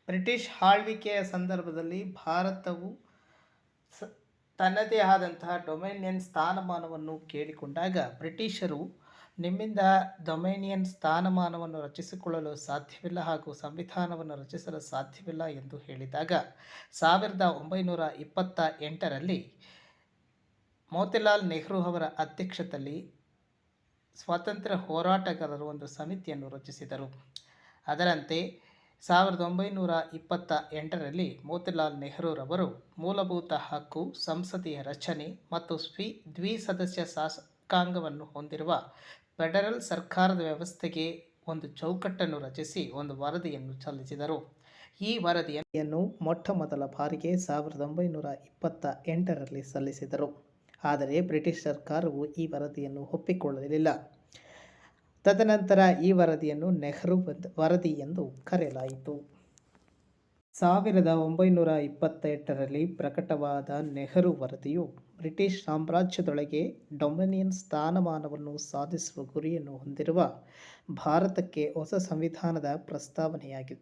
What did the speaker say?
British ಆಳ್ವಿಕೆಯ ಸಂದರ್ಭದಲ್ಲಿ ಭಾರತವು ಸ ತನ್ನದೇ ಆದಂತಹ ಡೊಮೇನಿಯನ್ ಸ್ಥಾನಮಾನವನ್ನು ಕೇಳಿಕೊಂಡಾಗ ಬ್ರಿಟಿಷರು ನಿಮ್ಮಿಂದ ಡೊಮೇನಿಯನ್ ಸ್ಥಾನಮಾನವನ್ನು ರಚಿಸಿಕೊಳ್ಳಲು ಸಾಧ್ಯವಿಲ್ಲ ಹಾಗೂ ಸಂವಿಧಾನವನ್ನು ರಚಿಸಲು ಸಾಧ್ಯವಿಲ್ಲ ಎಂದು ಹೇಳಿದಾಗ 1928ರಲ್ಲಿ ಮೋತಿಲಾಲ್ ನೆಹರು ಅವರ ಅಧ್ಯಕ್ಷತೆಯಲ್ಲಿ ಸ್ವಾತಂತ್ರ್ಯ ಹೋರಾಟಗಾರರು ಒಂದು ಸಮಿತಿಯನ್ನು ರಚಿಸಿದರು. ಅದರಂತೆ 1928ರಲ್ಲಿ ಮೋತಿಲಾಲ್ ನೆಹರೂರವರು ಮೂಲಭೂತ ಹಕ್ಕು, ಸಂಸದೀಯ ರಚನೆ ಮತ್ತು ದ್ವಿಸದಸ್ಯ ಶಾಸಕಾಂಗವನ್ನು ಹೊಂದಿರುವ ಫೆಡರಲ್ ಸರ್ಕಾರದ ವ್ಯವಸ್ಥೆಗೆ ಒಂದು ಚೌಕಟ್ಟನ್ನು ರಚಿಸಿ ಒಂದು ವರದಿಯನ್ನು ಸಲ್ಲಿಸಿದರು. ಈ ವರದಿಯನ್ನು ಮೊಟ್ಟಮೊದಲ ಬಾರಿಗೆ 1928ರಲ್ಲಿ ಸಲ್ಲಿಸಿದರು. ಆದರೆ ಬ್ರಿಟಿಷ್ ಸರ್ಕಾರವು ಈ ವರದಿಯನ್ನು ಒಪ್ಪಿಕೊಳ್ಳಲಿಲ್ಲ. ತದನಂತರ ಈ ವರದಿಯನ್ನು ನೆಹರು ವರದಿ ಎಂದು ಕರೆಯಲಾಯಿತು. 1928ರಲ್ಲಿ ಪ್ರಕಟವಾದ ನೆಹರು ವರದಿಯು ಬ್ರಿಟಿಷ್ ಸಾಮ್ರಾಜ್ಯದೊಳಗೆ ಡೊಮೇನಿಯನ್ ಸ್ಥಾನಮಾನವನ್ನು ಸಾಧಿಸುವ ಗುರಿಯನ್ನು ಹೊಂದಿರುವ ಭಾರತಕ್ಕೆ ಹೊಸ ಸಂವಿಧಾನದ ಪ್ರಸ್ತಾವನೆಯಾಗಿತ್ತು.